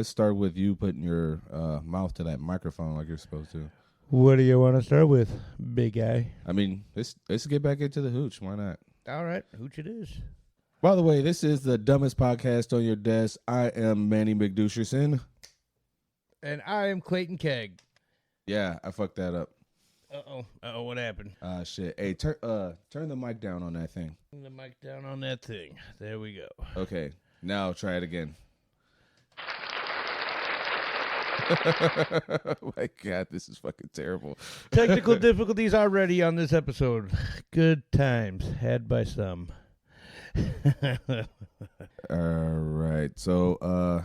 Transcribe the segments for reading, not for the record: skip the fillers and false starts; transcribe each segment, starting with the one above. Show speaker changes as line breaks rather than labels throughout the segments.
let's start with you putting your mouth to that microphone like you're supposed to.
What do you want to start with, big guy?
I mean, let's get back into the hooch. Why not?
All right, hooch it is.
By the way, this is the dumbest podcast on your desk. I am Manny McDoucherson.
And I am Clayton Kegg.
Yeah, I fucked that up.
Uh-oh, what happened?
Shit. Hey, turn the mic down on that thing.
Turn the mic down on that thing. There we go.
Okay, now try it again. Oh my God, this is fucking terrible.
Technical difficulties already on this episode. Good times had by some.
All right, so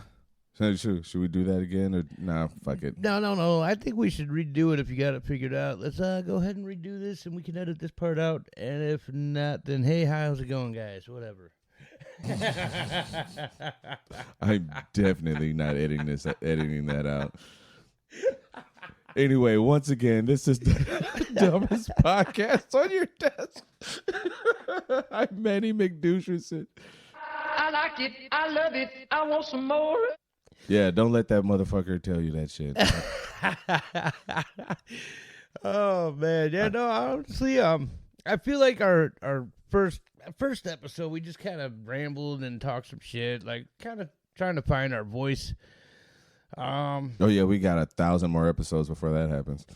should we do that again or nah? Fuck it.
No. I think we should redo it if you got it figured out. Let's go ahead and redo this, and we can edit this part out. And if not, then hey, how's it going, guys? Whatever.
I'm definitely not editing that out. Anyway, once again, this is the dumbest podcast on your desk. I'm Manny McDoucherson.
I like it. I love it. I want some more.
Yeah, don't let that motherfucker tell you that shit.
Oh man, yeah, no, honestly, I feel like our first episode we just kind of rambled and talked some shit, like kind of trying to find our voice.
Oh yeah, we got 1,000 more episodes before that happens.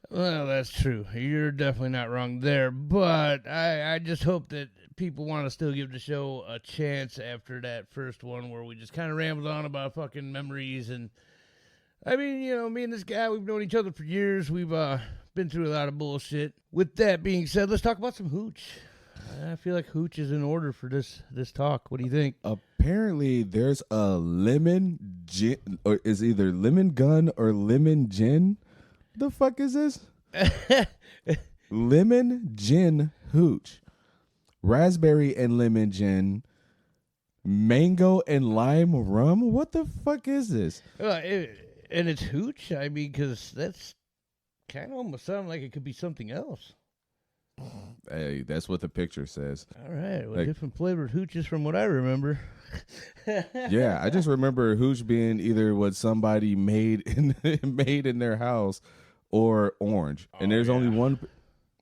Well, that's true. You're definitely not wrong there, but I just hope that people want to still give the show a chance after that first one where we just kind of rambled on about fucking memories. And I mean, you know, me and this guy, we've known each other for years. We've been through a lot of bullshit. With that being said, let's talk about some hooch. I feel like hooch is in order for this talk. What do you think?
Apparently, there's a lemon gin, or is either lemon gun or lemon gin. The fuck is this? Lemon gin hooch. Raspberry and lemon gin. Mango and lime rum. What the fuck is this?
And it's hooch? I mean, because that's kind of almost sound like it could be something else.
Hey, that's what the picture says.
All right. Well, different flavored hooches from what I remember.
Yeah, I just remember hooch being either what somebody made in their house or orange. And there's only one.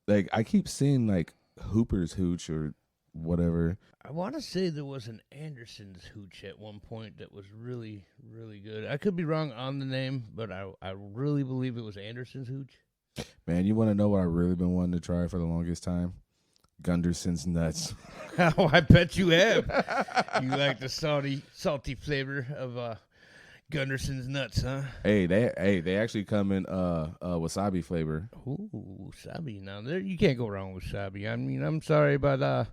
Like, I keep seeing like Hooper's hooch or whatever.
I want to say there was an Anderson's hooch at one point that was really, really good. I could be wrong on the name, but I really believe it was Anderson's hooch.
Man, you want to know what I've really been wanting to try for the longest time? Gunderson's nuts.
Oh, I bet you have. You like the salty flavor of Gunderson's nuts, huh?
Hey, they actually come in wasabi flavor.
Ooh, wasabi. Now there you can't go wrong with wasabi. I mean, I'm sorry about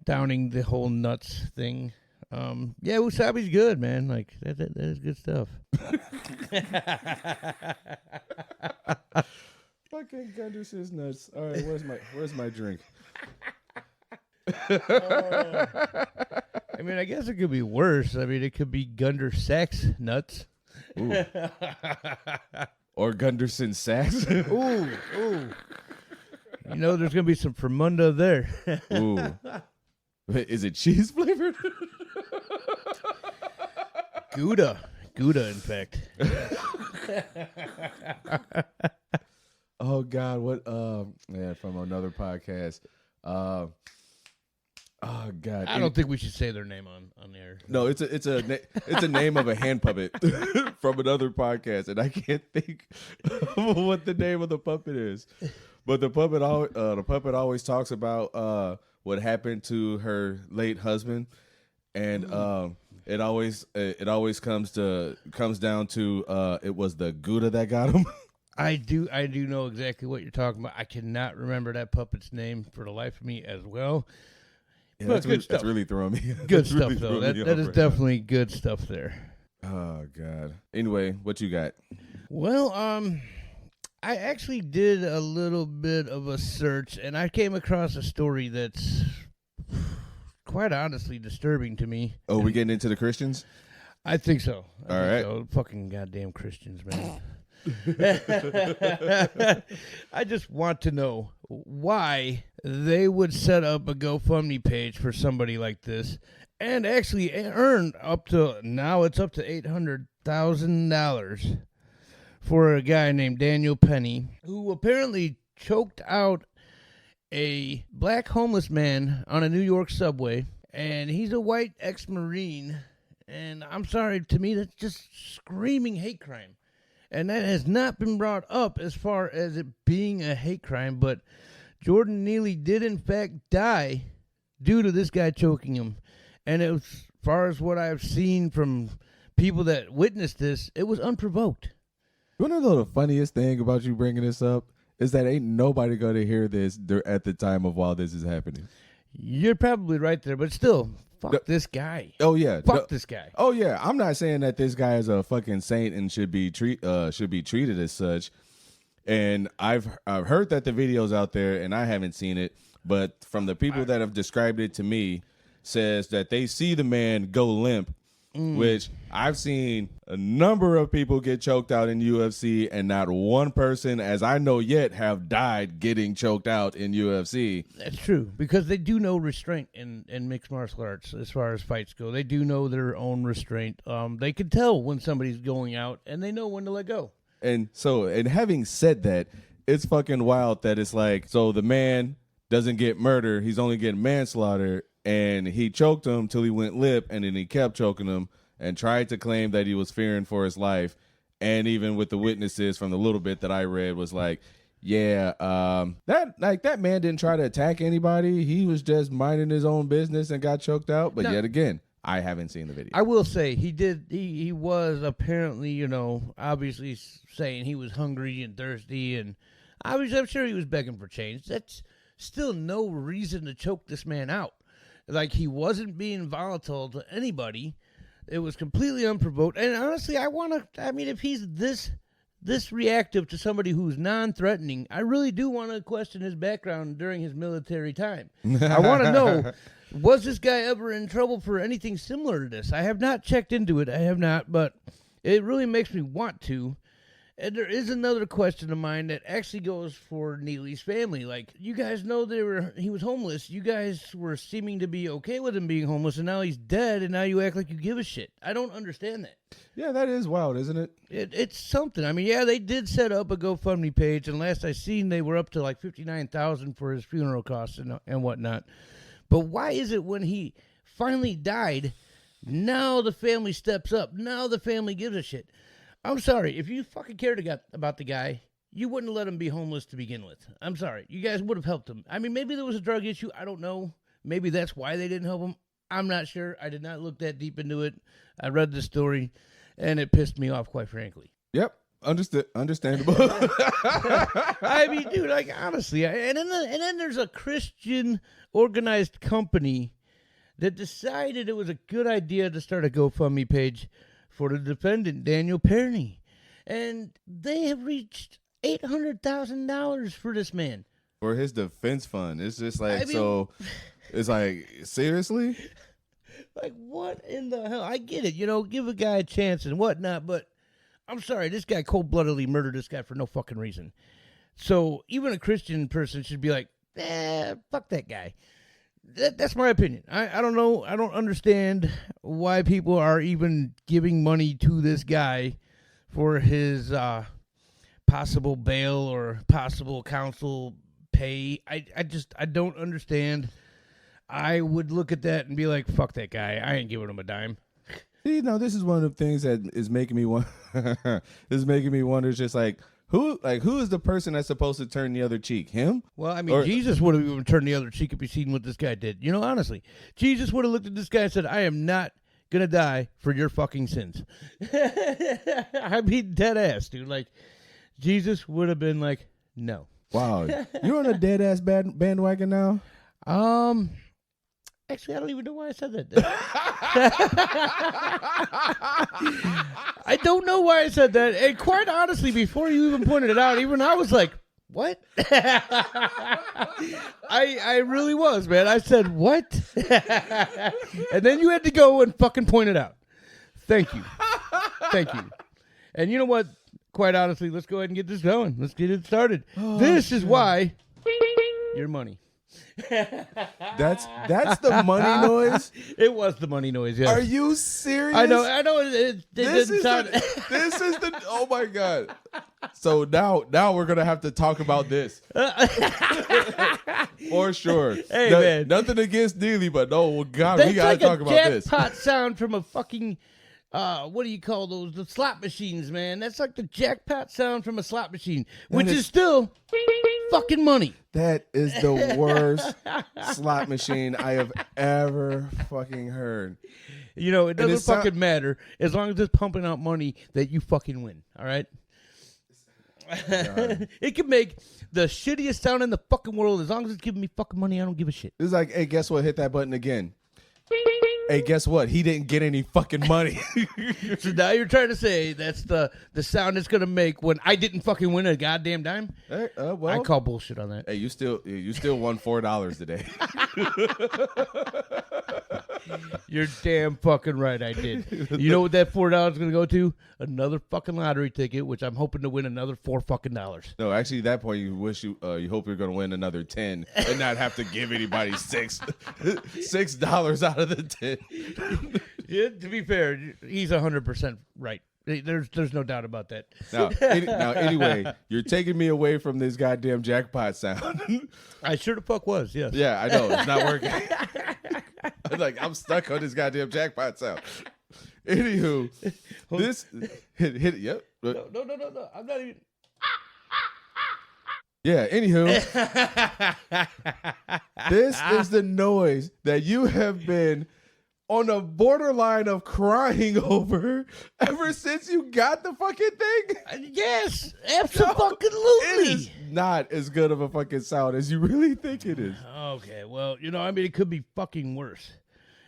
downing the whole nuts thing. Yeah, wasabi's good, man. Like that is good stuff.
Fucking Gunderson's nuts. All right, where's my drink?
I mean, I guess it could be worse. I mean, it could be Gunder Sacks nuts.
Ooh. Or Gunderson Sacks.
Ooh. You know, there's gonna be some Fermunda there.
Ooh. Wait, is it cheese flavored?
Gouda, in fact.
Oh God, what? Yeah, from another podcast. Oh God,
I don't think we should say their name on air.
No, it's a name of a hand puppet from another podcast, and I can't think of what the name of the puppet is. But the puppet always talks about what happened to her late husband, and it always comes down to it was the Gouda that got him.
I do know exactly what you're talking about. I cannot remember that puppet's name for the life of me as well.
Yeah, that's really throwing me.
Good stuff, though. That is definitely good stuff there.
Oh God. Anyway, what you got?
Well, I actually did a little bit of a search, and I came across a story that's quite honestly disturbing to me.
Oh, we getting into the Christians?
I think so.
All right.
So. Fucking goddamn Christians, man. I just want to know why they would set up a GoFundMe page for somebody like this and actually earn up to, now it's up to $800,000 $800,000 for a guy named Daniel Penny, who apparently choked out a black homeless man on a New York subway. And he's a white ex-Marine. And I'm sorry, to me, that's just screaming hate crime. And that has not been brought up as far as it being a hate crime. But Jordan Neely did, in fact, die due to this guy choking him. And as far as what I've seen from people that witnessed this, it was unprovoked.
You want to know the funniest thing about you bringing this up? Is that ain't nobody going to hear this at the time of while this is happening.
You're probably right there, but still, fuck this guy.
Oh, yeah.
Fuck this guy.
Oh, yeah. I'm not saying that this guy is a fucking saint and should be treated as such. And I've heard that the video's out there, and I haven't seen it. But from the people that have described it to me, says that they see the man go limp, which I've seen a number of people get choked out in UFC, and not one person, as I know yet, have died getting choked out in UFC.
That's true, because they do know restraint in mixed martial arts as far as fights go. They do know their own restraint. They can tell when somebody's going out, and they know when to let go.
And having said that, it's fucking wild that it's like, so the man doesn't get murder, he's only getting manslaughter, and he choked him till he went limp, and then he kept choking him and tried to claim that he was fearing for his life. And even with the witnesses from the little bit that I read was like, yeah, that man didn't try to attack anybody. He was just minding his own business and got choked out. But yet again, I haven't seen the video.
I will say he was apparently, obviously saying he was hungry and thirsty, and I'm sure he was begging for change. That's still no reason to choke this man out. Like, he wasn't being volatile to anybody. It was completely unprovoked. And honestly, if he's this reactive to somebody who's non-threatening, I really do want to question his background during his military time. I want to know, was this guy ever in trouble for anything similar to this? I have not checked into it. I have not, but it really makes me want to. And there is another question of mine that actually goes for Neely's family. Like, you guys know he was homeless. You guys were seeming to be okay with him being homeless, and now he's dead, and now you act like you give a shit. I don't understand that.
Yeah, that is wild, isn't it?
It's something. I mean, yeah, they did set up a GoFundMe page, and last I seen, they were up to like $59,000 for his funeral costs and whatnot. But why is it when he finally died, now the family steps up, now the family gives a shit? I'm sorry, if you fucking cared about the guy, you wouldn't let him be homeless to begin with. I'm sorry. You guys would have helped him. I mean, maybe there was a drug issue. I don't know. Maybe that's why they didn't help him. I'm not sure. I did not look that deep into it. I read the story, and it pissed me off, quite frankly.
Yep. Understandable.
I mean, dude, like, honestly. And then there's a Christian organized company that decided it was a good idea to start a GoFundMe page for the defendant, Daniel Penny. And they have reached $800,000 for this man.
For his defense fund. It's just like, it's like, seriously?
Like, what in the hell? I get it, give a guy a chance and whatnot, but I'm sorry, this guy cold-bloodedly murdered this guy for no fucking reason. So even a Christian person should be like, fuck that guy. That's my opinion. I don't know. I don't understand why people are even giving money to this guy for his possible bail or possible counsel pay. I don't understand. I would look at that and be like, fuck that guy. I ain't giving him a dime.
See, no, this is one of the things that is making me want. Is making me wonder. It's just like, who is the person that's supposed to turn the other cheek? Him?
Well, I mean, Jesus would have even turned the other cheek if he seen what this guy did. Honestly, Jesus would have looked at this guy and said, I am not going to die for your fucking sins. I mean, dead ass, dude. Like, Jesus would have been like, no. Wow.
You're on a dead ass bandwagon now?
Actually, I don't even know why I said that. I don't know why I said that. And quite honestly, before you even pointed it out, even I was like, what? I really was, man. I said, what? And then you had to go and fucking point it out. Thank you. Thank you. And you know what? Quite honestly, let's go ahead and get this going. Let's get it started. This is why your money.
That's the money noise.
It was the money noise. Yes.
Are you serious?
I know. It
This
didn't
is
sound.
this is the. Oh my god. So now we're gonna have to talk about this for sure.
Hey, man.
Nothing against Neely, but no, God,
That's
we gotta
like
talk
a
about this.
jackpot sound from a fucking. What do you call those? The slot machines, man. That's like the jackpot sound from a slot machine, which is still fucking money.
That is the worst slot machine I have ever fucking heard.
You know, it
And
doesn't
it sound-
fucking matter as long as it's pumping out money that you fucking win. All right. It can make the shittiest sound in the fucking world as long as it's giving me fucking money. I don't give a shit.
It's like, hey, guess what? Hit that button again. Hey, guess what? He didn't get any fucking money.
So now you're trying to say that's the sound it's gonna make when I didn't fucking win a goddamn dime?
Hey,
I
well,
call bullshit on that.
hey, you still won $4 today.
You're damn fucking right. I did. You know what that $4 is gonna go to? Another fucking lottery ticket, which I'm hoping to win another $4 fucking dollars.
No, actually, at that point, you hope you're gonna win another 10 and not have to give anybody $6 out of the 10.
Yeah, to be fair, he's 100% right. There's no doubt about that.
Now, anyway, you're taking me away from this goddamn jackpot sound.
I sure the fuck was. Yes.
Yeah, I know it's not working. I'm stuck on this goddamn jackpot sound. Anywho, this hit it. Yep.
No. I'm not even.
Yeah. Anywho, this is the noise that you have been on the borderline of crying over ever since you got the fucking thing.
Yes,
It
absolutely.
is not as good of a fucking sound as you really think it is.
Okay, well, I mean, it could be fucking worse.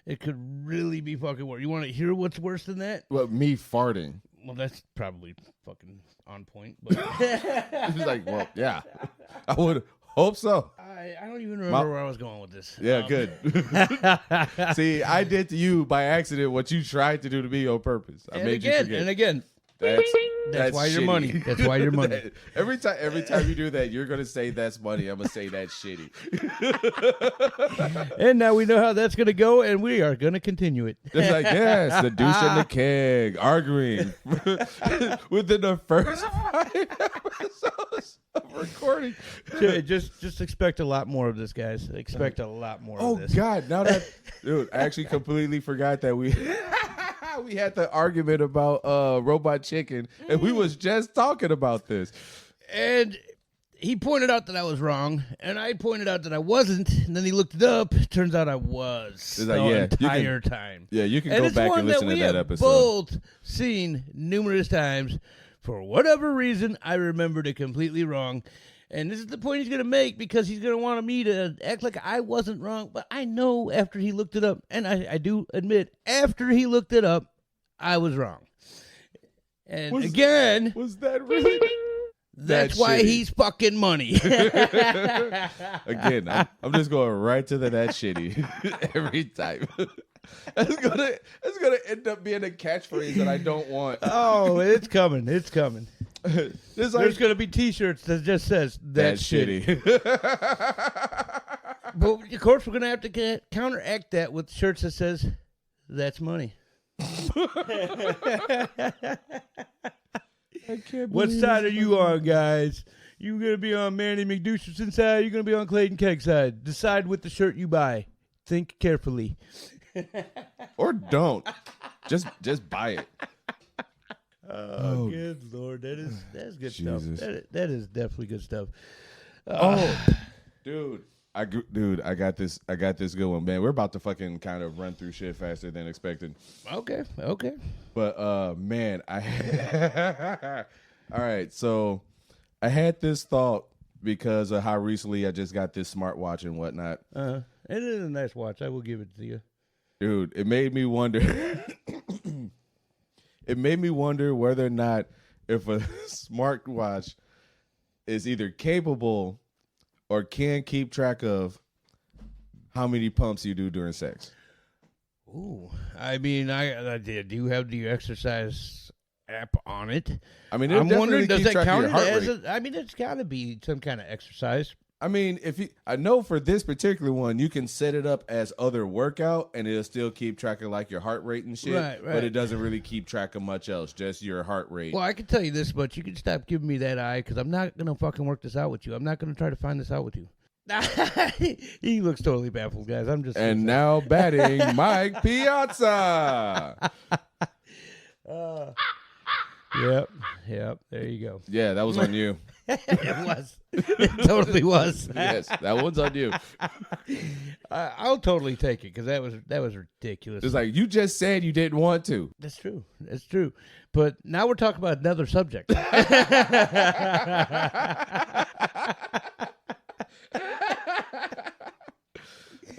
It could really be fucking worse. You want to hear what's worse than that?
Well, me farting.
Well, that's probably fucking on point. But
It's like, well, yeah, I would hope so.
I don't even remember where I was going with this.
Yeah, good. See, I did to you by accident what you tried to do to me on purpose. I made you forget.
And again, that's why you're
shitty.
money. That's why you're money.
Every time you do that, you're gonna say that's money. I'm gonna say that's shitty.
And now we know how that's going to go, and we are going to continue it.
It's like, yes, the douche and the keg arguing within the first 5 episodes of recording.
Just expect a lot more of this, guys. Expect a lot more
Oh
of this.
God! Now that, dude, I actually completely forgot that we had the argument about Robot Chicken, and we was just talking about this.
And he pointed out that I was wrong, and I pointed out that I wasn't. And then he looked it up. Turns out I was the
like, yeah, you
entire time.
Yeah, you can
And
go
it's
back
one
and listen
that
to
we
that
have
episode.
both seen numerous times. For whatever reason, I remembered it completely wrong. And this is the point he's going to make because he's going to want me to act like I wasn't wrong. But I know after he looked it up, and I do admit, after he looked it up, I was wrong. And
Was that really?
that's
that
why
shitty?
he's fucking money.
Again, I'm just going right to the that shitty every time. That's gonna end up being a catchphrase that I don't want.
Oh, it's coming. It's coming.
It's
There's going to be T-shirts that just says, that's shitty. But, of course, we're going to have to counteract that with shirts that says, that's money. What side are you on, guys? You going to be on Manny McDoucherson's side? You going to be on Clayton Kegg's side? Decide with the shirt you buy. Think carefully.
Or don't. Just buy it.
Oh, good Lord. That's good
Jesus.
stuff. That is definitely good stuff.
Dude, I got this good one, man. We're about to fucking kind of run through shit faster than expected.
Okay.
But man, all right, so I had this thought because of how recently I just got this smartwatch and whatnot.
It is a nice watch. I will give it to you.
Dude, it made me wonder. It made me wonder whether or not if a smartwatch is either capable or can keep track of how many pumps you do during sex.
Ooh, I mean, I did. Do you exercise app on it?
I mean,
I'm wondering, does that count
your heart
as
rate.
I mean, it's got to be some kind of exercise.
I mean, I know for this particular one, you can set it up as other workout, and it'll still keep track of like your heart rate and shit.
Right.
But it doesn't really keep track of much else, just your heart rate.
Well, I can tell you this much: you can stop giving me that eye because I'm not gonna fucking work this out with you. I'm not gonna try to find this out with you. He looks totally baffled, guys. I'm just.
And now batting, Mike Piazza.
Yep. There you go.
Yeah, that was on you.
It was. It totally was.
Yes, that one's on you.
I'll totally take it because that was ridiculous.
It's like you just said you didn't want to.
That's true. That's true. But now we're talking about another subject.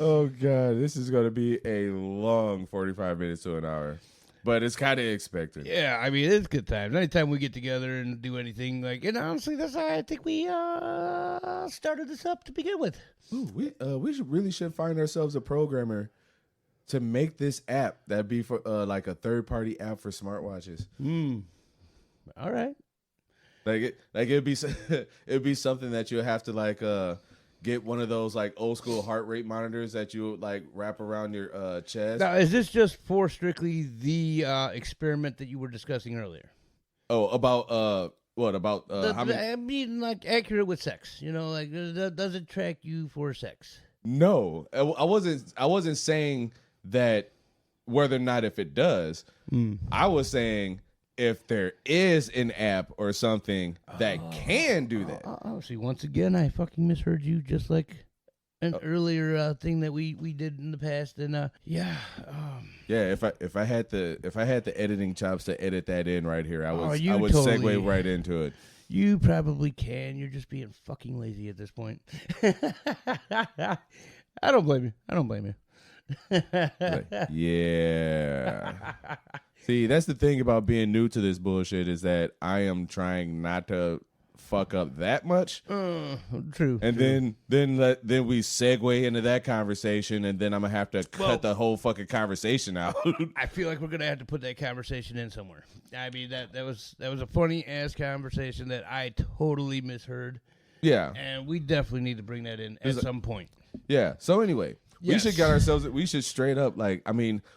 Oh God, this is going to be a long 45 minutes to an hour, but it's kind of expected.
Yeah, I mean, it's good times. Anytime we get together and do anything, like, and honestly, that's how I think we started this up to begin with.
Ooh, we should find ourselves a programmer to make this app that'd be for like a third-party app for smartwatches.
All right.
It'd be it'd be something that you have to like get one of those like old school heart rate monitors that you like wrap around your chest.
Now, is this just for strictly the experiment that you were discussing earlier?
Oh, about what about how many?
I mean, like accurate with sex. You know, like does it track you for sex?
No, I wasn't saying that whether or not if it does. I was saying if there is an app or something that can do that.
Oh, see, once again, I fucking misheard you, just like an earlier thing that we did in the past, and yeah.
If I had the editing chops to edit that in right here, I would
totally
segue right into it.
You probably can. You're just being fucking lazy at this point. I don't blame you.
Yeah. See, that's the thing about being new to this bullshit is that I am trying not to fuck up that much.
True.
And then we segue into that conversation, and then I'm gonna have to cut the whole fucking conversation out.
I feel like we're gonna have to put that conversation in somewhere. I mean that was a funny ass conversation that I totally misheard.
Yeah.
And we definitely need to bring that in at some point.
Yeah. So anyway,
Yes.
we should straight up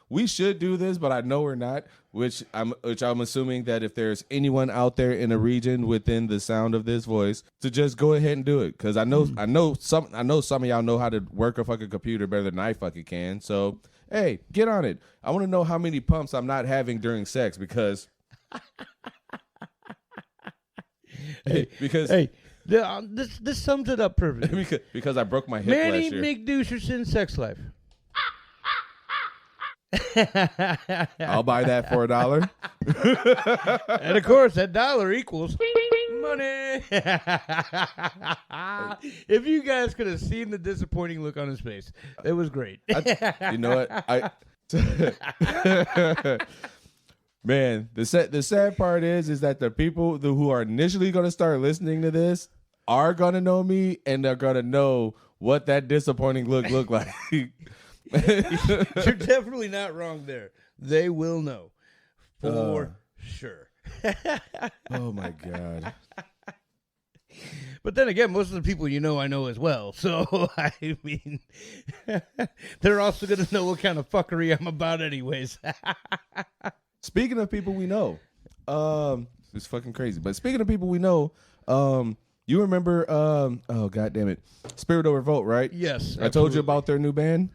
we should do this, but I know we're not, which I'm assuming that if there's anyone out there in a region within the sound of this voice to just go ahead and do it. Cause I know some of y'all know how to work a fucking computer better than I fucking can. So, hey, get on it. I want to know how many pumps I'm not having during sex because
this sums it up perfectly.
because I broke my hip
Manny
last year.
McDoucherson's sex life.
I'll buy that for $1.
And of course, that dollar equals money. If you guys could have seen the disappointing look on his face, it was great.
You know what? Man, the sad part is that the people who are initially going to start listening to this are going to know me, and they're going to know what that disappointing look looked like.
You're definitely not wrong there. They will know for sure.
Oh my God.
But then again, most of the people you know, I know as well. So, I mean, they're also going to know what kind of fuckery I'm about anyways.
Speaking of people we know, it's fucking crazy. But speaking of people we know, you remember, oh God damn it, Spirit of Revolt, right?
Yes.
I told you about their new band.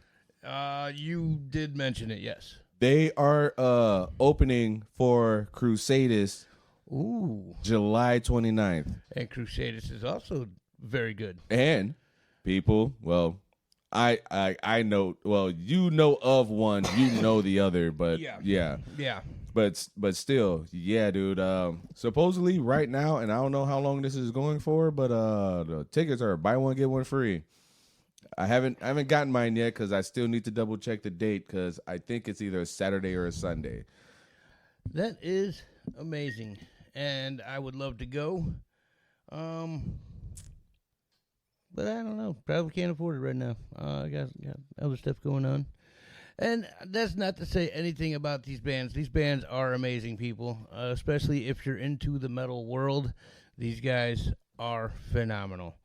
You did mention it, yes.
They are opening for Crusadus.
Ooh.
July 29th.
And Crusadus is also very good.
And people, well, I know, well, you know of one, you know the other, but yeah. But still, yeah, dude. Supposedly right now, and I don't know how long this is going for, but the tickets are buy one get one free. I haven't gotten mine yet because I still need to double check the date because I think it's either a Saturday or a Sunday.
That is amazing, and I would love to go. But I don't know. Probably can't afford it right now. I got other stuff going on. And that's not to say anything about these bands. These bands are amazing people, especially if you're into the metal world. These guys are phenomenal.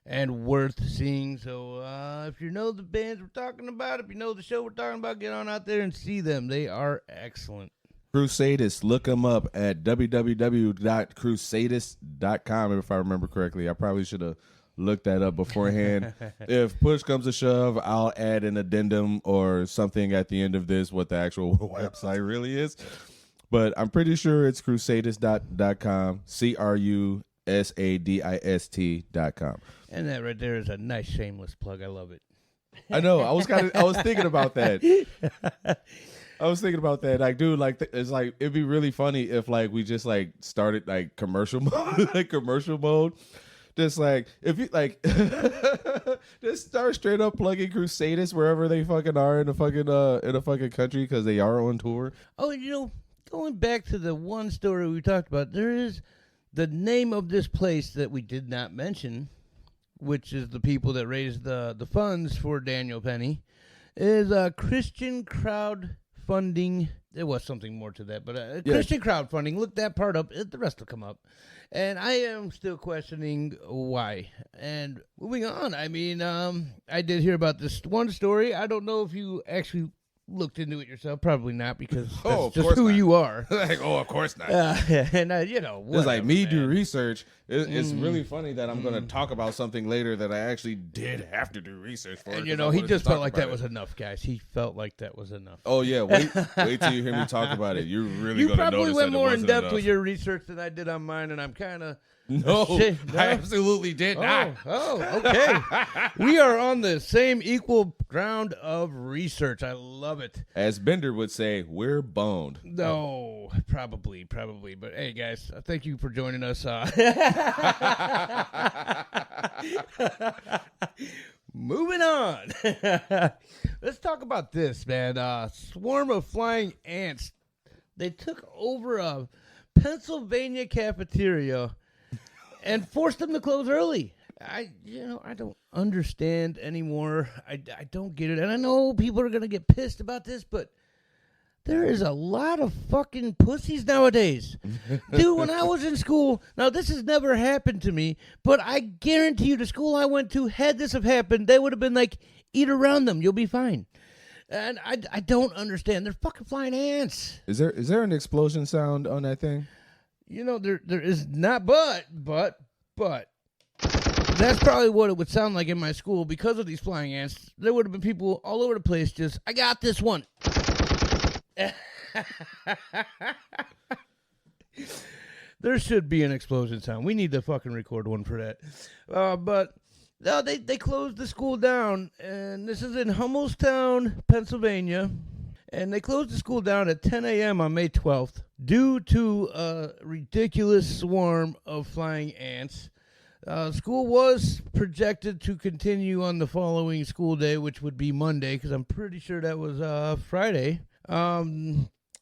and worth seeing. So if you know the bands we're talking about, if you know the show we're talking about, get on out there and see them. They are excellent.
Crusadist, look them up at www.crusadist.com, if I remember correctly. I probably should have looked that up beforehand. If push comes to shove, I'll add an addendum or something at the end of this, what the actual website really is. But I'm pretty sure it's crusadist.com, crusadist.com.
And that right there is a nice shameless plug. I love it.
I know. I was thinking about that. Like, dude, like, it's like, it'd be really funny if, like, we just, like, started, like, commercial mode. Just, like, if you, like, just start straight up plugging Crusaders wherever they fucking are in the fucking country, because they are on tour.
Oh, you know, going back to the one story we talked about, there is the name of this place that we did not mention, which is the people that raised the funds for Daniel Penny, is Christian Crowdfunding. There was something more to that, but Christian Crowdfunding. Look that part up. The rest will come up. And I am still questioning why. And moving on, I mean, I did hear about this one story. I don't know if you actually looked into it yourself. Probably not, because that's just who you are.
Like, of course not.
And, you know,
it's like me
man.
do research. It's really funny that I'm going to talk about something later that I actually did have to do research for.
And, you know, he just felt like that was enough, guys. He felt like that was enough.
Oh, yeah. Wait till you hear me talk about it. You're really going to notice that it wasn't enough. You
probably went more in depth with your research than I did on mine, and I'm kind of...
No, I absolutely did not.
Oh, okay. We are on the same equal ground of research. I love it.
As Bender would say, we're boned.
No, probably. But hey, guys, thank you for joining us. Moving on. Let's talk about this, man. Swarm of flying ants. They took over a Pennsylvania cafeteria and forced them to close early. I don't understand anymore. I don't get it. And I know people are going to get pissed about this, but there is a lot of fucking pussies nowadays. Dude, when I was in school, now this has never happened to me, but I guarantee you the school I went to, had this have happened, they would have been like, eat around them, you'll be fine. And I don't understand. They're fucking flying ants.
Is there an explosion sound on that thing?
You know, there is not, but that's probably what it would sound like in my school. Because of these flying ants, there would have been people all over the place just, I got this one. There should be an explosion sound. We need to fucking record one for that. But no, they closed the school down, and this is in Hummelstown, Pennsylvania. And they closed the school down at 10 a.m. on May 12th due to a ridiculous swarm of flying ants. School was projected to continue on the following school day, which would be Monday, because I'm pretty sure that was Friday.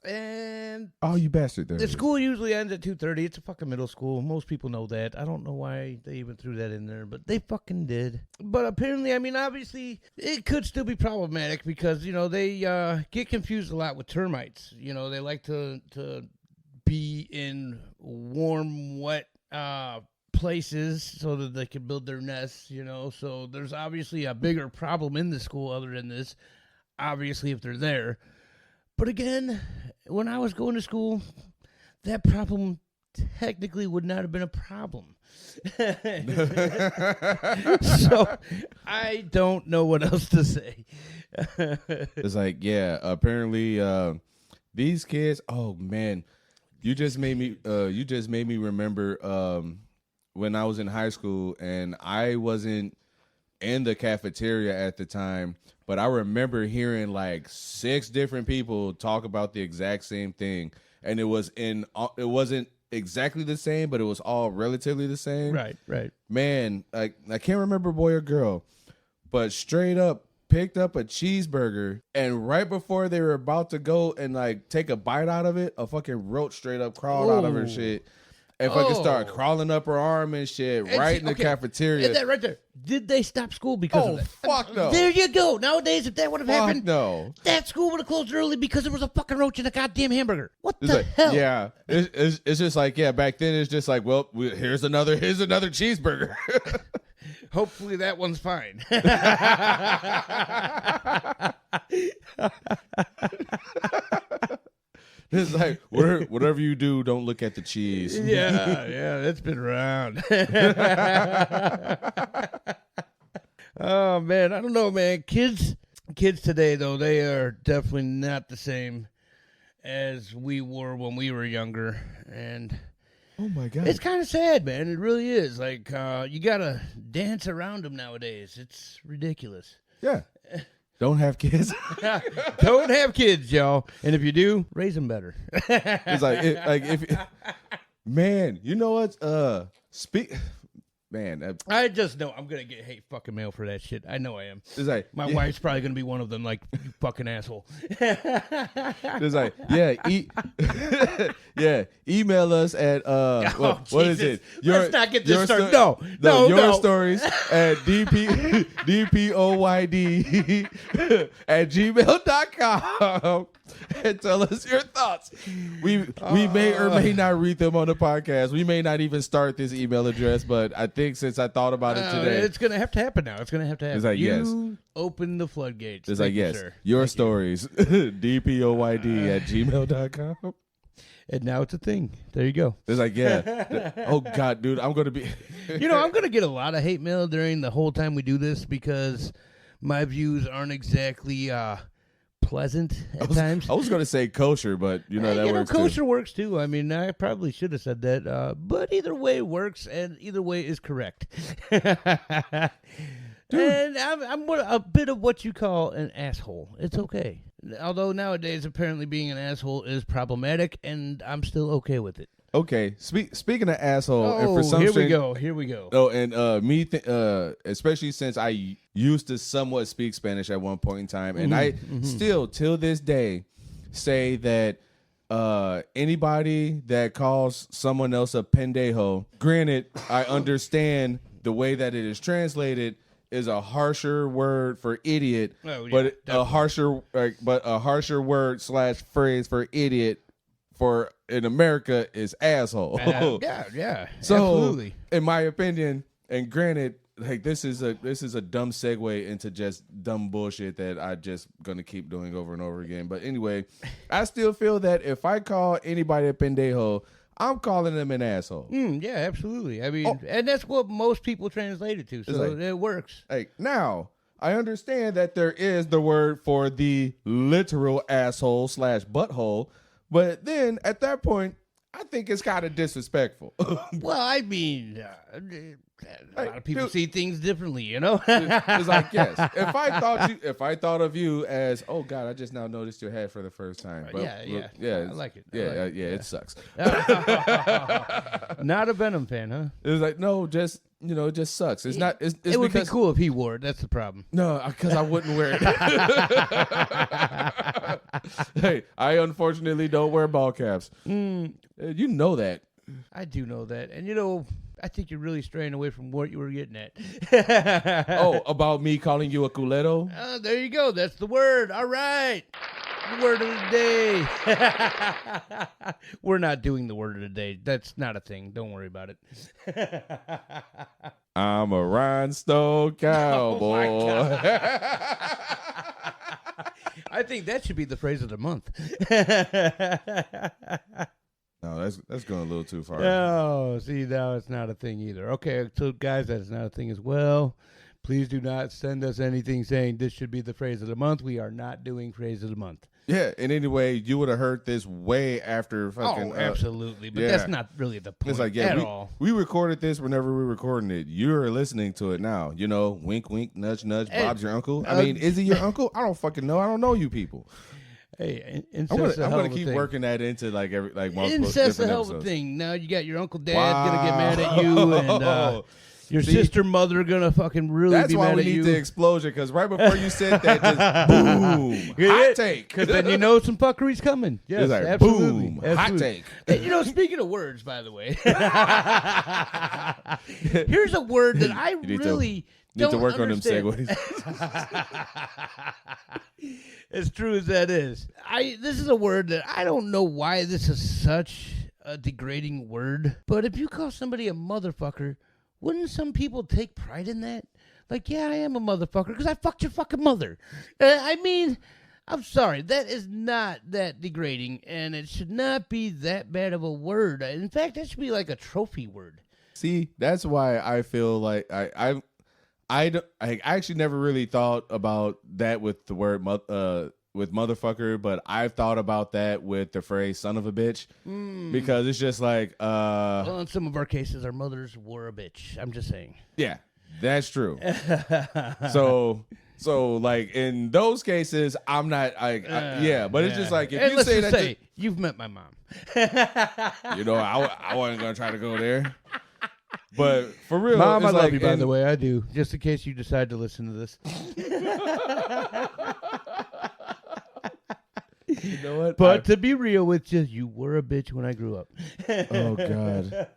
And
oh, you bastard!
The school usually ends at 2:30. It's a fucking middle school. Most people know that. I don't know why they even threw that in there, but they fucking did. But apparently, I mean, obviously, it could still be problematic because, you know, they get confused a lot with termites. You know, they like to be in warm, wet places so that they can build their nests, you know. So there's obviously a bigger problem in the school other than this, obviously, if they're there. But again, when I was going to school, that problem technically would not have been a problem. So I don't know what else to say.
It's like, yeah, apparently these kids, oh man, you just made me remember when I was in high school and I wasn't in the cafeteria at the time, but I remember hearing like 6 different people talk about the exact same thing, and it wasn't exactly the same, but it was all relatively the same.
Right.
Man, I can't remember boy or girl, but straight up picked up a cheeseburger, and right before they were about to go and like take a bite out of it, a fucking roach straight up crawled out of her shit. And fucking start crawling up her arm and shit in the cafeteria.
And that right there. Did they stop school because of that?
Fuck no.
There you go. Nowadays, if that would have happened,
no.
That school would have closed early because there was a fucking roach in a goddamn hamburger. What the hell?
Yeah. It's just like, yeah, back then it's just like, well, here's another cheeseburger.
Hopefully that one's fine.
It's like whatever you do, don't look at the cheese.
Yeah, that's been around. Oh man, I don't know, man. Kids today though, they are definitely not the same as we were when we were younger, and
Oh my god,
it's kind of sad, man. It really is. Like you gotta dance around them nowadays. It's ridiculous.
yeah. Don't have kids.
Don't have kids, y'all. And if you do, raise them better.
It's if man, you know what? Man,
I just know I'm gonna get hate fucking mail for that shit. I know I am.
it's like
My wife's probably gonna be one of them. Like, you fucking asshole.
It's like, yeah, email us at what is it?
Let's not get this started.
No,
No.
your stories at dpoyd at gmail.com and tell us your thoughts. We may or may not read them on the podcast. We may not even start this email address, but I think since I thought about it today,
it's gonna have to happen now. It's gonna have to happen.
It's like, yes.
You open the floodgates.
it's
Thank
like,
you,
yes,
sir.
your
Thank you.
stories, dpoyd at gmail.com.
And now it's a thing. There you go.
It's like, yeah. Oh God, dude, I'm gonna be.
You know, I'm gonna get a lot of hate mail during the whole time we do this because my views aren't exactly pleasant at times.
I was gonna say kosher, but that works
kosher
too.
works too. I mean, I probably should have said that, but either way works, and either way is correct. And I'm a bit of what you call an asshole. It's okay. Although nowadays, apparently being an asshole is problematic, and I'm still okay with it.
Okay, speaking of asshole, and for some
here we
strange-
go. Here we go.
Oh, and especially since I used to somewhat speak Spanish at one point in time, and I still till this day say that anybody that calls someone else a pendejo, granted, I understand the way that it is translated is a harsher word for idiot,
Oh, yeah,
but
definitely.
a harsher word / phrase for idiot for in America is asshole.
Yeah,
So,
absolutely.
in my opinion, and granted, like this is a dumb segue into just dumb bullshit that I just gonna keep doing over and over again. But anyway, I still feel that if I call anybody a pendejo, I'm calling them an asshole.
Yeah, absolutely. I mean, and that's what most people translate it to, so
like-
it works.
Like now, I understand that there is the word for the literal asshole / butthole, but then at that point, I think it's kind of disrespectful.
Well, I mean, a lot of people
dude.
see things differently, you know.
It's like, yes, if I thought of you as, oh God, I just now noticed your head for the first time. But
Yeah.
it's-
I like it.
it sucks.
Not a Venom fan, huh?
It's like, no, just it just sucks. It's not. It's
It would be
because
cool if he wore it. That's the problem.
no, because I wouldn't wear it. Hey, I unfortunately don't wear ball caps. You know that.
I do know that, and I think you're really straying away from what you were getting at.
Oh, about me calling you a culero?
There you go. That's the word. All right. The word of the day. We're not doing the word of the day. That's not a thing. Don't worry about it.
I'm a rhinestone cowboy.
Oh, my God. I think that should be the phrase of the month.
No, that's going a little too far.
Oh, see, now it's not a thing either. Okay, so guys, that's not a thing as well. Please do not send us anything saying this should be the phrase of the month. We are not doing phrase of the month.
Yeah, and anyway, you would have heard this way after fucking.
Oh, absolutely. But
yeah.
that's not really the point
It's like,
at
yeah,
all.
we recorded this whenever we recording it. You're listening to it now. Wink, wink, nudge, nudge.
Hey,
Bob's your uncle. I mean, is he your uncle? I don't fucking know. I don't know you people.
Hey,
I'm
incest a hell
gonna
of a
keep
thing.
working that into like multiple
Incest a
different
hell of a
episodes.
thing. Now you got your Uncle Dad gonna get mad at you, and your
See,
sister mother gonna fucking really
That's
be
why
mad
we
at
need
you.
the explosion, because right before you said that, just boom, hot take.
Because then you know some fuckery's coming. Yes,
It's like,
absolutely.
boom,
absolutely.
hot take.
And, speaking of words, by the way, here's a word that I
need
really
to
don't
work
understand.
on them segues.
As true as that is, this is a word that I don't know why this is such a degrading word. But if you call somebody a motherfucker, wouldn't some people take pride in that? Like, yeah, I am a motherfucker because I fucked your fucking mother. I mean, I'm sorry. That is not that degrading, and it should not be that bad of a word. In fact, that should be like a trophy word.
See, that's why I feel like I actually never really thought about that with the word with motherfucker, but I've thought about that with the phrase son of a bitch because it's just like
Well, in some of our cases, our mothers were a bitch. I'm just saying.
yeah, that's true. so like in those cases, I'm not yeah, but it's just like if
and
you
let's
say
just
that
say, you've met my mom.
I wasn't gonna try to go there. But for real,
Mom, I
it's
love
like,
you, by the way. I do. Just in case you decide to listen to this.
You know what?
But to be real with you, you were a bitch when I grew up.
Oh God,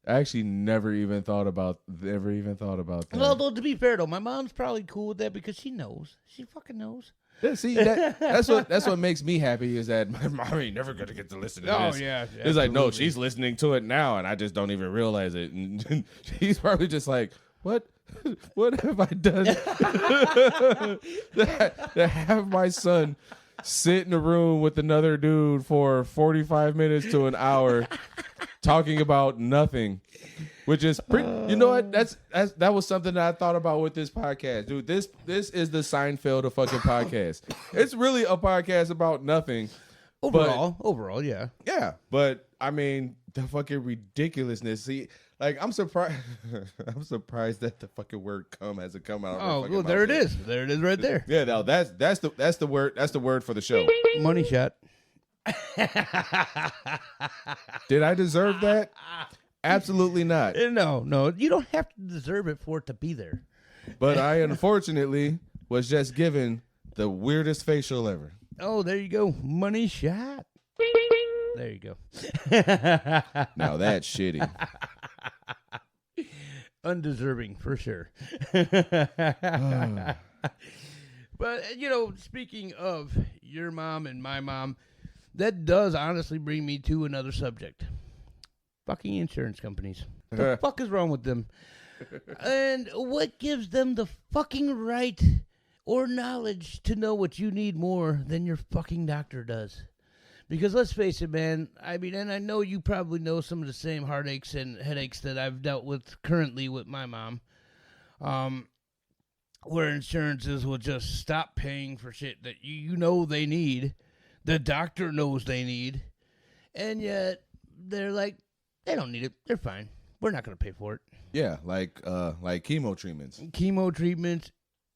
I actually never even thought about that.
Although, to be fair, though, my mom's probably cool with that because she knows. She fucking knows.
Yeah, see, that's what makes me happy is that my mom ain't never gonna get to listen to this.
Yeah.
It's like, no,
absolutely.
she's listening to it now, and I just don't even realize it. And she's probably just like, what have I done to have my son sit in a room with another dude for 45 minutes to an hour talking about nothing? Which is pretty, you know what? That was something that I thought about with this podcast, dude. This is the Seinfeld of fucking podcast. It's really a podcast about nothing.
Overall, yeah.
Yeah, but I mean the fucking ridiculousness. See, like I'm surprised. I'm surprised that the fucking word "cum" hasn't come out.
Oh, well, there it is. There it is, right there.
Yeah, no, that's the word. That's the word for the show.
Money shot.
Did I deserve that? Absolutely not.
No, you don't have to deserve it for it to be there.
But I unfortunately was just given the weirdest facial ever.
Oh, there you go. Money shot. There you go.
Now that's shitty.
Undeserving, for sure. But, speaking of your mom and my mom, that does honestly bring me to another subject. Fucking insurance companies. What the fuck is wrong with them? And what gives them the fucking right or knowledge to know what you need more than your fucking doctor does? Because let's face it, man, I mean, and I know you probably know some of the same heartaches and headaches that I've dealt with currently with my mom, where insurances will just stop paying for shit that you know they need, the doctor knows they need, and yet they're like, they don't need it. They're fine. We're not going to pay for it.
Yeah, like chemo treatments.
Chemo treatments,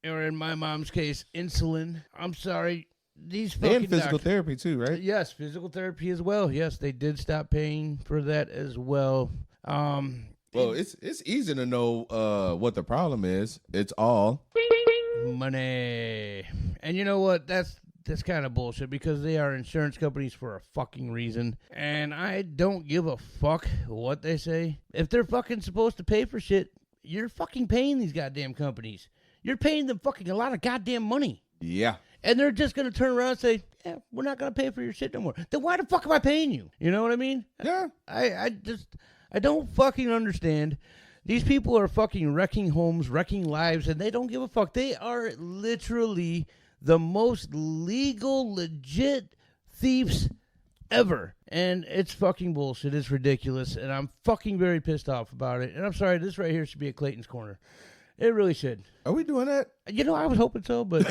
or in my mom's case, insulin. I'm sorry. These fucking
And physical therapy too, right?
Yes, physical therapy as well. Yes, they did stop paying for that as well.
Well, it's easy to know what the problem is. It's all
money. And you know what? That's kind of bullshit because they are insurance companies for a fucking reason. And I don't give a fuck what they say. If they're fucking supposed to pay for shit, you're fucking paying these goddamn companies. You're paying them fucking a lot of goddamn money.
Yeah.
And they're just going to turn around and say, yeah, we're not going to pay for your shit no more. Then why the fuck am I paying you? You know what I mean?
Yeah.
I don't fucking understand. These people are fucking wrecking homes, wrecking lives, and they don't give a fuck. They are literally the most legal, legit thieves ever. And it's fucking bullshit. It's ridiculous. And I'm fucking very pissed off about it. And I'm sorry, this right here should be a Clayton's Corner. It really should.
Are we doing that?
I was hoping so, but...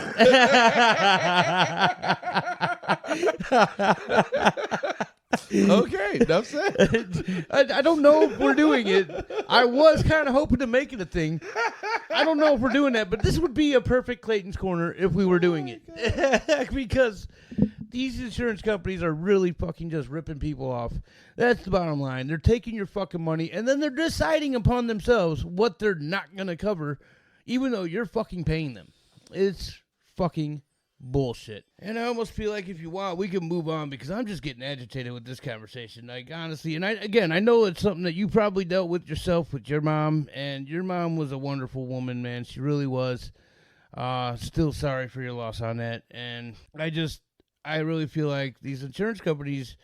Okay, enough said.
I don't know if we're doing it. I was kind of hoping to make it a thing. I don't know if we're doing that, but this would be a perfect Clayton's Corner if we were doing it. Because these insurance companies are really fucking just ripping people off. That's the bottom line. They're taking your fucking money, and then they're deciding upon themselves what they're not going to cover, even though you're fucking paying them. It's fucking bullshit. And I almost feel like if you want, we can move on because I'm just getting agitated with this conversation. Like, honestly, and I know it's something that you probably dealt with yourself with your mom, and your mom was a wonderful woman, man. She really was. Still sorry for your loss on that. And I really feel like these insurance companies,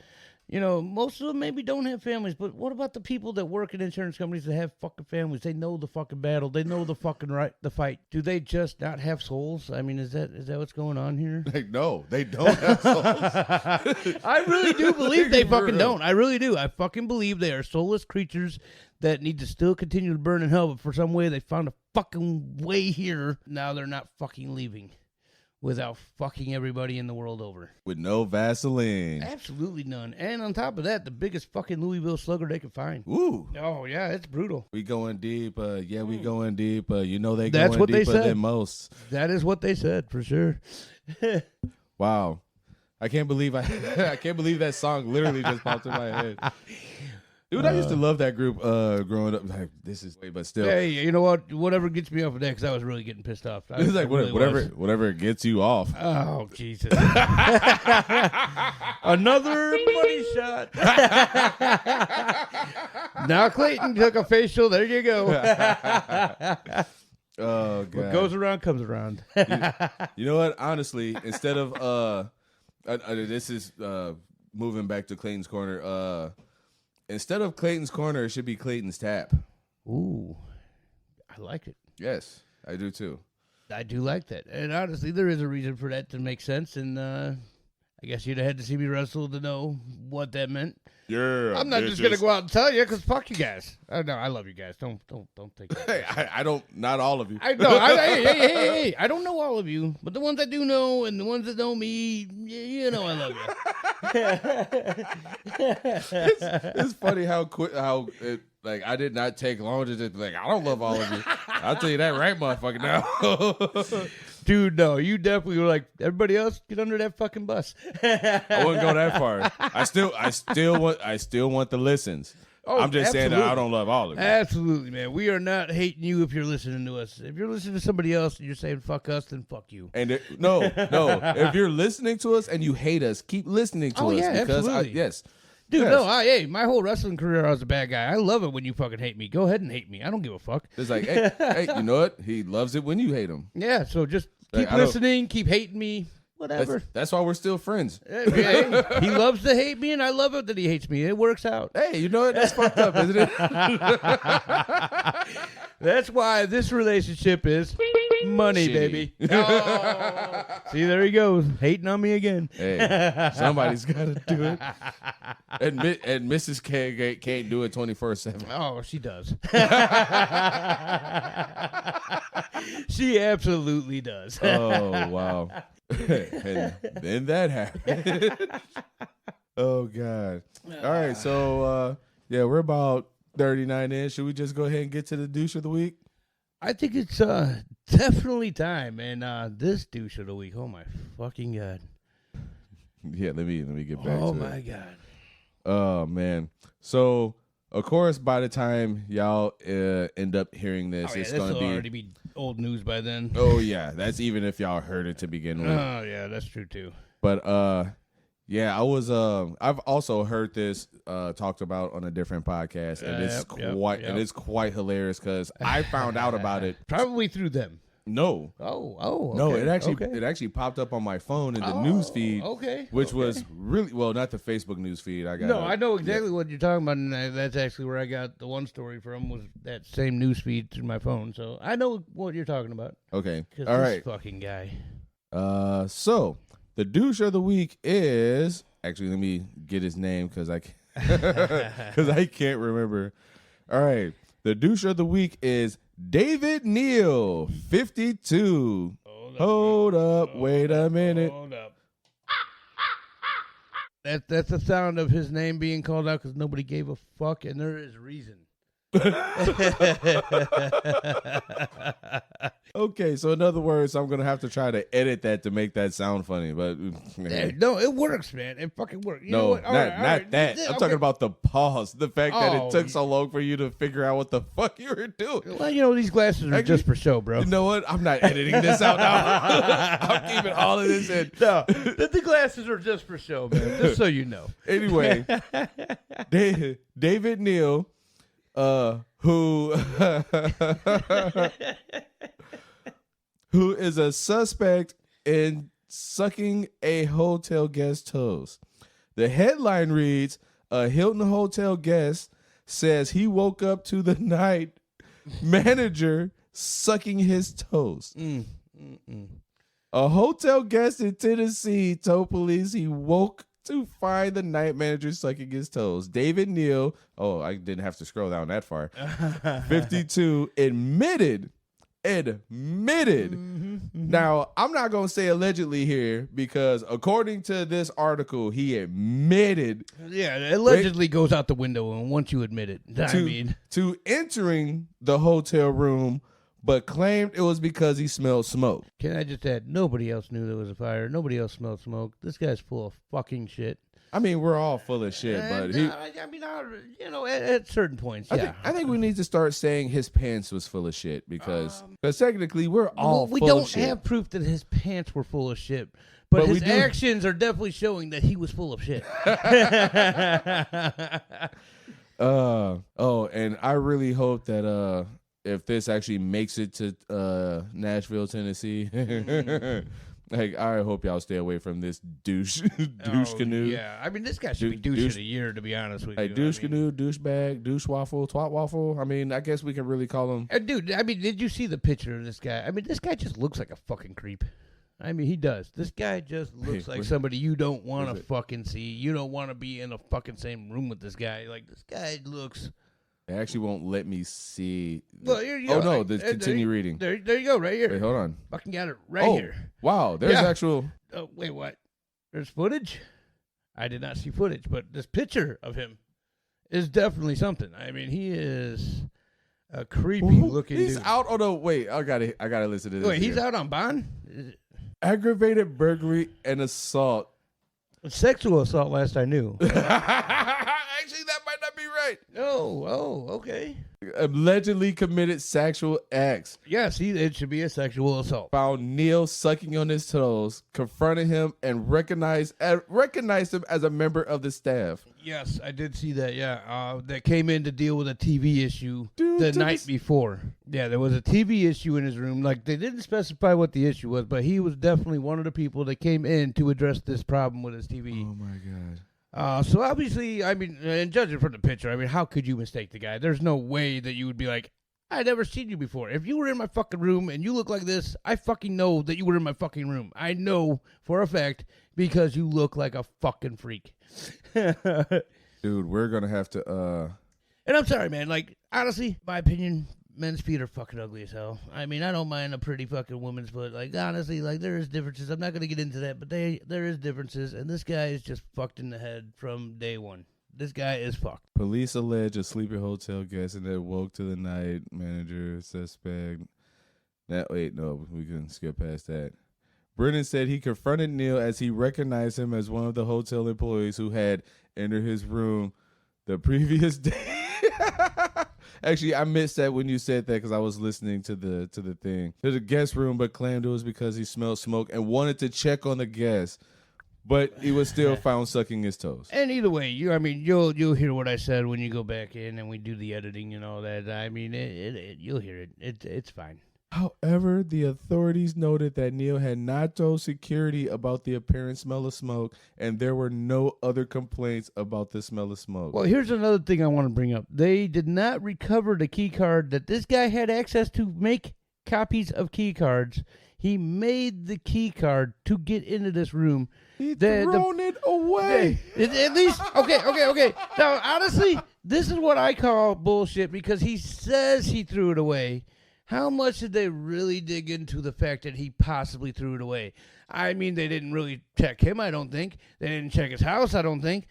most of them maybe don't have families, but what about the people that work in insurance companies that have fucking families? They know the fucking battle. They know the fucking the fight. Do they just not have souls? I mean, is that what's going on here?
Like, no, they don't have souls.
I really do believe they fucking don't. I really do. I fucking believe they are soulless creatures that need to still continue to burn in hell, but for some way they found a fucking way here. Now they're not fucking leaving without fucking everybody in the world over.
With no Vaseline.
Absolutely none. And on top of that, the biggest fucking Louisville slugger they could find.
Ooh.
Oh, yeah, it's brutal.
We going deep. We going deep. They
That's
going
what they
deeper
said.
than most.
That is what they said, for sure.
Wow. I can't believe I can't believe that song literally just popped in my head. Dude, I used to love that group growing up. Like, this is but still.
Hey, you know what? Whatever gets me off of that, because I was really getting pissed off.
It's like whatever gets you off.
Oh, Jesus. Another money shot. Now Clayton took a facial. There you go.
Oh, God.
What goes around comes around.
You know what? Honestly, instead of this is moving back to Clayton's Corner. Instead of Clayton's Corner, it should be Clayton's Tap.
Ooh, I like it.
Yes, I do too.
I do like that. And honestly, there is a reason for that to make sense. And I guess you'd have had to see me wrestle to know what that meant.
Yeah,
I'm not just going to go out and tell you, because fuck you guys. No, I love you guys. Don't think that.
Hey, I don't, not all of you.
I know. Hey, I don't know all of you, but the ones I do know and the ones that know me, you know I love you.
It's funny how I did not take long to just be like, I don't love all of you. I'll tell you that right, motherfucker, now.
Dude, no, you definitely were like, everybody else, get under that fucking bus.
I wouldn't go that far. I still want the listens.
Oh,
I'm just saying that I don't love all of you.
Absolutely, man. We are not hating you if you're listening to us. If you're listening to somebody else and you're saying fuck us, then fuck you.
And no. If you're listening to us and you hate us, keep listening to us.
Yeah,
because
absolutely.
Yes.
Dude,
Yes.
no, hey, my whole wrestling career, I was a bad guy. I love it when you fucking hate me. Go ahead and hate me. I don't give a fuck.
It's like, hey, you know what? He loves it when you hate him.
Yeah, so just
Like,
keep listening, keep hating me, whatever.
That's why we're still friends.
Hey, he loves to hate me, and I love it that he hates me. It works out.
Hey, you know what? That's fucked up, isn't it?
That's why this relationship is money,
Shitty.
baby. Oh. See, there he goes, hating on me again.
Hey, somebody's got to do it. And Mrs. K can't do it 24/7.
Oh, she does. She absolutely does.
Oh, wow. And then that happened. Oh, God. All right, so, we're about 39 in. Should we just go ahead and get to the douche of the week?
I think it's definitely time. And this douche of the week, oh my fucking God.
Yeah, let me get back to it.
Oh my God.
Oh, man. So, of course, by the time y'all end up hearing this, it's going to be
already be old news by then.
Oh, yeah. That's even if y'all heard it to begin with.
Oh, yeah, that's true, too.
But, yeah, I was, I've also heard this talked about on a different podcast, and it's quite hilarious because I found out about it.
Probably through them.
No.
Oh, okay.
No, it
okay.
actually popped up on my phone in the news feed.
Okay.
Which was really, well, not the Facebook news feed. I
know exactly what you're talking about, and that's actually where I got the one story from, was that same news feed through my phone. So I know what you're talking about.
Okay. All
This
right.
fucking guy.
So the douche of the week is, actually, let me get his name because I can't remember. All right. The douche of the week is David Neal, 52. Hold up. Wait a minute.
Hold up. That's the sound of his name being called out because nobody gave a fuck, and there is reason.
Okay, so in other words, I'm gonna have to try to edit that to make that sound funny, but
No, it works, man. It fucking works. You know
no,
what? All right.
not that. I'm talking about the pause, the fact that
Oh,
it took so long for you to figure out what the fuck you were doing.
Well, these glasses are just for show, bro.
You know what? I'm not editing this out now. I'm keeping all of this in.
No, the glasses are just for show, man. Just so you know.
Anyway, David Neal, who is a suspect in sucking a hotel guest toes. The headline reads, a Hilton Hotel guest says he woke up to the night manager sucking his toes. A hotel guest in Tennessee told police he woke to find the night manager sucking his toes. David Neal, I didn't have to scroll down that far, 52, admitted. Now, I'm not going to say allegedly here because according to this article, he admitted.
Yeah, allegedly goes out the window and once you admit it.
To entering the hotel room, but claimed it was because he smelled smoke.
Can I just add, nobody else knew there was a fire. Nobody else smelled smoke. This guy's full of fucking shit.
I mean, we're all full of shit, but
at certain points, yeah.
I think we need to start saying his pants was full of shit because technically we're all full of shit.
We don't have proof that his pants were full of shit, but his actions are definitely showing that he was full of shit.
And I really hope that if this actually makes it to Nashville, Tennessee. Like, I hope y'all stay away from this douche canoe.
Yeah, I mean, this guy should be douche of the year, to be honest with you.
Douche canoe, douchebag, douche waffle, twat waffle. I mean, I guess we can really call him.
Dude, I mean, did you see the picture of this guy? I mean, this guy just looks like a fucking creep. I mean, he does. This guy just looks like somebody you don't want to fucking see. You don't want to be in a fucking same room with this guy. Like, this guy looks...
It actually won't let me see.
Well, here you go.
Continue reading.
There you go, right here.
Wait, hold on.
Fucking got it right here.
Wow, there's actual.
Oh, wait, what? There's footage? I did not see footage, but this picture of him is definitely something. I mean, he is a creepy looking dude.
He's out on a wait. I gotta listen to this.
Wait, he's out on bond?
Aggravated burglary and assault.
Sexual assault, last I knew.
Actually, that might not be right.
Oh, okay.
Allegedly committed sexual acts.
Yes, it should be a sexual assault.
Found Neal sucking on his toes, confronted him, and recognized him as a member of the staff.
Yes, I did see that, yeah. That came in to deal with a TV issue the night before. Yeah, there was a TV issue in his room. Like, they didn't specify what the issue was, but he was definitely one of the people that came in to address this problem with his TV.
Oh, my God.
So obviously, I mean, and judging from the picture, I mean, how could you mistake the guy? There's no way that you would be like, I never seen you before. If you were in my fucking room and you look like this, I fucking know that you were in my fucking room. I know for a fact because you look like a fucking freak.
Dude, we're gonna have to.
And I'm sorry, man. Like, honestly, my opinion, men's feet are fucking ugly as hell. I mean, I don't mind a pretty fucking woman's foot. Like, honestly, like, there is differences. I'm not going to get into that, but there is differences. And this guy is just fucked in the head from day one. This guy is fucked.
Police allege a sleepy hotel guest and then woke to the night manager suspect. No, we can skip past that. Brennan said he confronted Neal as he recognized him as one of the hotel employees who had entered his room the previous day. Actually, I missed that when you said that because I was listening to the thing. There's a guest room, but claimed it was because he smelled smoke and wanted to check on the guest, but he was still found sucking his toes.
And either way, you'll hear what I said when you go back in and we do the editing and all that. I mean, you'll hear it. It's fine.
However, the authorities noted that Neal had not told security about the apparent smell of smoke, and there were no other complaints about the smell of smoke.
Well, here's another thing I want to bring up. They did not recover the key card that this guy had access to make copies of key cards. He made the key card to get into this room.
He thrown it away.
At least, okay. Now, honestly, this is what I call bullshit because he says he threw it away. How much did they really dig into the fact that he possibly threw it away? I mean, they didn't really check him, I don't think. They didn't check his house, I don't think.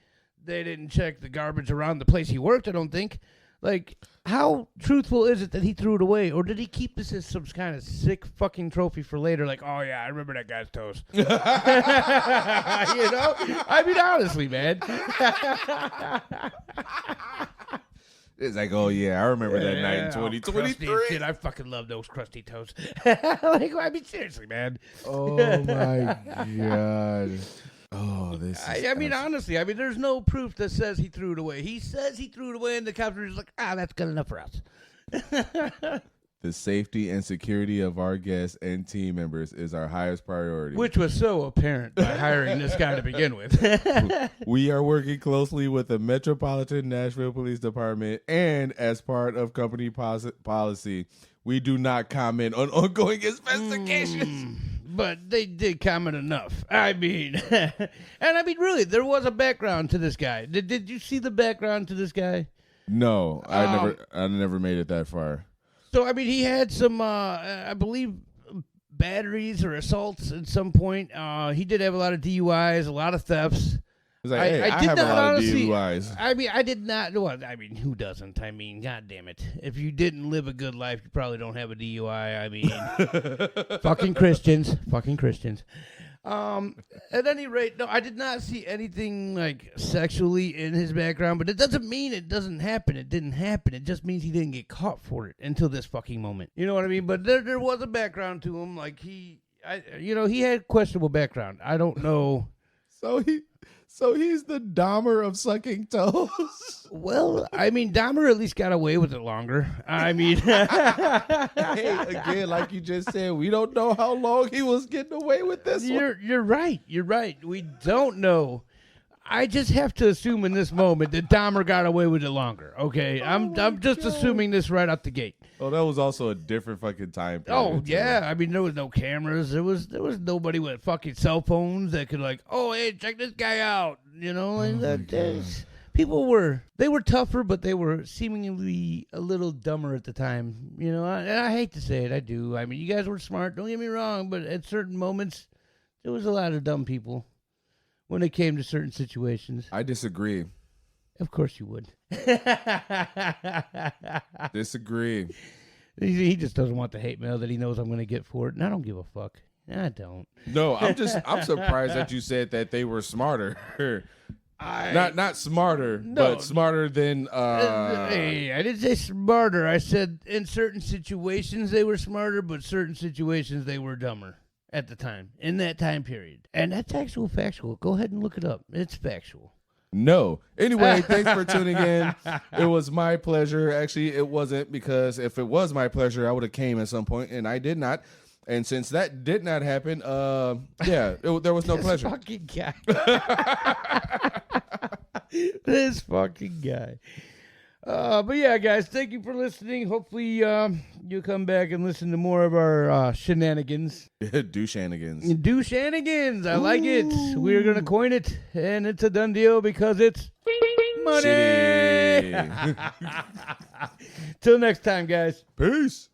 They didn't check the garbage around the place he worked, I don't think. Like, how truthful is it that he threw it away? Or did he keep this as some kind of sick fucking trophy for later? Like, oh, yeah, I remember that guy's toes. You know? I mean, honestly, man.
It's like, oh, yeah, I remember that night in 2023.
Shit, I fucking love those crusty toes. Like, I mean, seriously, man.
Oh, my God. Oh, this is...
I mean, honestly, I mean, there's no proof that says he threw it away. He says he threw it away, and the cops are just like, that's good enough for us.
The safety and security of our guests and team members is our highest priority.
Which was so apparent by hiring this guy to begin with.
We are working closely with the Metropolitan Nashville Police Department, and as part of company policy, we do not comment on ongoing investigations.
But they did comment enough. I mean, really, there was a background to this guy. Did you see the background to this guy?
No, I never made it that far.
So, I mean, he had some, I believe, batteries or assaults at some point. He did have a lot of DUIs, a lot of thefts.
Like, I have a lot of DUIs.
I mean, I did not. Well, I mean, who doesn't? I mean, God damn it. If you didn't live a good life, you probably don't have a DUI. I mean, fucking Christians. Fucking Christians. At any rate, no, I did not see anything like sexually in his background, but it doesn't mean it doesn't happen. It didn't happen. It just means he didn't get caught for it until this fucking moment. You know what I mean? But there was a background to him. Like he had questionable background. I don't know.
So he's the Dahmer of sucking toes.
Well, I mean, Dahmer at least got away with it longer. I mean,
hey, again, like you just said, we don't know how long he was getting away with this.
You're right. You're right. We don't know. I just have to assume in this moment that Dahmer got away with it longer. Okay, I'm just assuming this right out the gate.
Oh, that was also a different fucking time period.
Oh yeah, I mean there was no cameras. There was nobody with fucking cell phones that could like, oh hey, check this guy out. You know, like people were tougher, but they were seemingly a little dumber at the time. You know, and I hate to say it, I do. I mean, you guys were smart. Don't get me wrong, but at certain moments, there was a lot of dumb people when it came to certain situations.
I disagree.
Of course you would.
Disagree.
He just doesn't want the hate mail that he knows I'm going to get for it, and I don't give a fuck. I don't.
No, I'm surprised that you said that they were smarter. Not smarter, but smarter than.
Hey, I didn't say smarter. I said in certain situations they were smarter, but certain situations they were dumber at the time, in that time period. And that's actual factual. Go ahead and look it up. It's factual.
No. Anyway, thanks for tuning in. It was my pleasure. Actually, it wasn't, because if it was my pleasure, I would have came at some point, and I did not. And since that did not happen, there was no pleasure.
Fucking guy. This fucking guy. But yeah, guys, thank you for listening. Hopefully, you'll come back and listen to more of our shenanigans.
Do shenanigans.
Do shenanigans. I like it. We're going to coin it, and it's a done deal because it's money. Till next time, guys.
Peace.